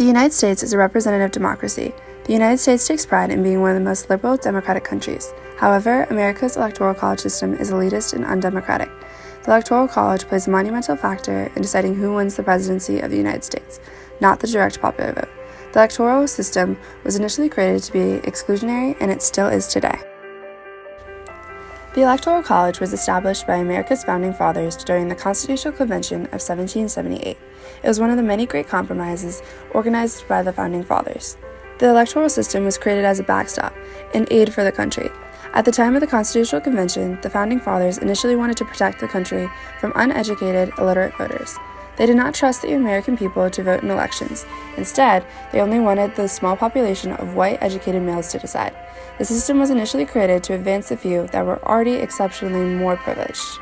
The United States is a representative democracy. The United States takes pride in being one of the most liberal democratic countries. However, America's electoral college system is elitist and undemocratic. The Electoral College plays a monumental factor in deciding who wins the presidency of the United States, not the direct popular vote. The electoral system was initially created to be exclusionary, and it still is today. The Electoral College was established by America's founding fathers during the Constitutional Convention of 1778. It was one of the many great compromises organized by the founding fathers. The electoral system was created as a backstop, an aid for the country. At the time of the Constitutional Convention, the founding fathers initially wanted to protect the country from uneducated, illiterate voters. They did not trust the American people to vote in elections. Instead, they only wanted the small population of white, educated males to decide. The system was initially created to advance the few that were already exceptionally more privileged.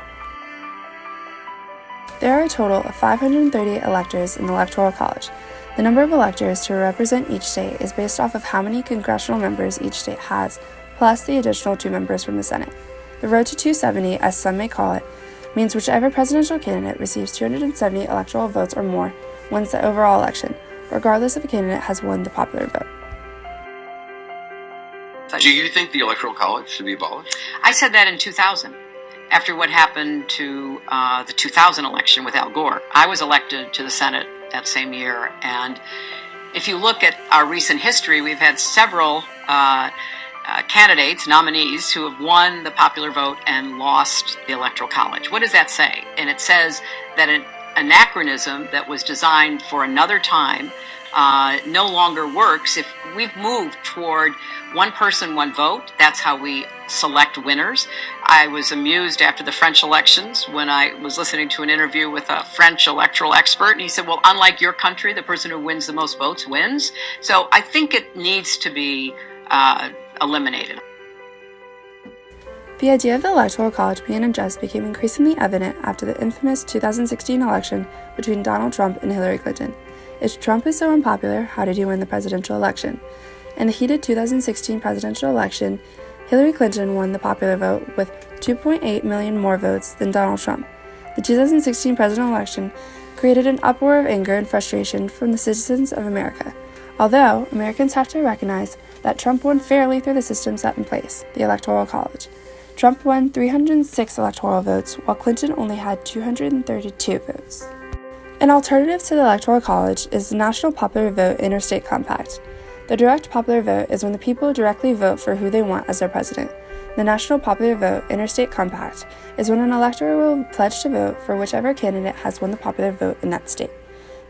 There are a total of 530 electors in the Electoral College. The number of electors to represent each state is based off of how many congressional members each state has, plus the additional 2 members from the Senate. The road to 270, as some may call it, means whichever presidential candidate receives 270 electoral votes or more wins the overall election, regardless if a candidate has won the popular vote. Do you think the Electoral College should be abolished? I said that in 2000, after what happened to the 2000 election with Al Gore. I was elected to the Senate that same year, and if you look at our recent history, we've had several candidates, nominees, who have won the popular vote and lost the Electoral College. What does that say? And it says that an anachronism that was designed for another time no longer works. If we've moved toward one person, one vote, that's how we select winners. I was amused after the French elections when I was listening to an interview with a French electoral expert, and he said, well, unlike your country, the person who wins the most votes wins. So I think it needs to be eliminated. The idea of the Electoral College being unjust became increasingly evident after the infamous 2016 election between Donald Trump and Hillary Clinton. If Trump is so unpopular, how did he win the presidential election? In the heated 2016 presidential election, Hillary Clinton won the popular vote with 2.8 million more votes than Donald Trump. The 2016 presidential election created an uproar of anger and frustration from the citizens of America. Although, Americans have to recognize that Trump won fairly through the system set in place, the Electoral College. Trump won 306 electoral votes, while Clinton only had 232 votes. An alternative to the Electoral College is the National Popular Vote Interstate Compact. The direct popular vote is when the people directly vote for who they want as their president. The National Popular Vote Interstate Compact is when an elector will pledge to vote for whichever candidate has won the popular vote in that state.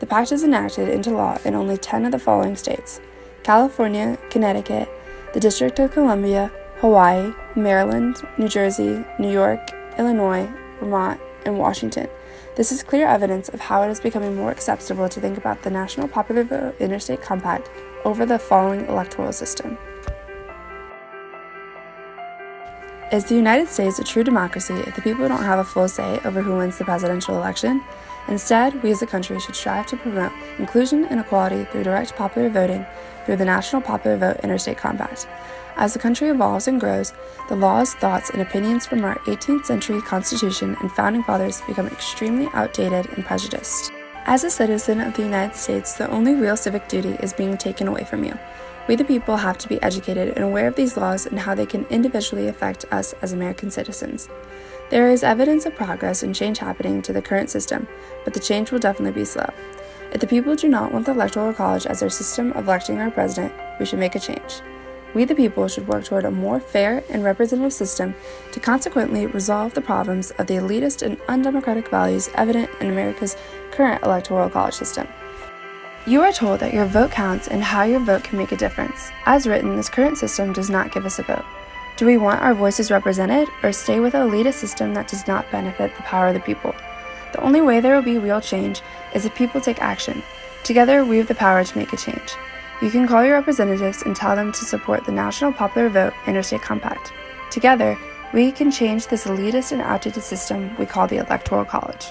The pact is enacted into law in only 10 of the following states: California, Connecticut, the District of Columbia, Hawaii, Maryland, New Jersey, New York, Illinois, Vermont, and Washington. This is clear evidence of how it is becoming more acceptable to think about the National Popular Vote Interstate Compact over the following electoral system. Is the United States a true democracy if the people don't have a full say over who wins the presidential election? Instead, we as a country should strive to promote inclusion and equality through direct popular voting through the National Popular Vote Interstate Compact. As the country evolves and grows, the laws, thoughts, and opinions from our 18th century Constitution and Founding Fathers become extremely outdated and prejudiced. As a citizen of the United States, the only real civic duty is being taken away from you. We the people have to be educated and aware of these laws and how they can individually affect us as American citizens. There is evidence of progress and change happening to the current system, but the change will definitely be slow. If the people do not want the Electoral College as their system of electing our president, we should make a change. We the people should work toward a more fair and representative system to consequently resolve the problems of the elitist and undemocratic values evident in America's current Electoral College system. You are told that your vote counts and how your vote can make a difference. As written, this current system does not give us a vote. Do we want our voices represented, or stay with an elitist system that does not benefit the power of the people? The only way there will be real change is if people take action. Together, we have the power to make a change. You can call your representatives and tell them to support the National Popular Vote Interstate Compact. Together, we can change this elitist and outdated system we call the Electoral College.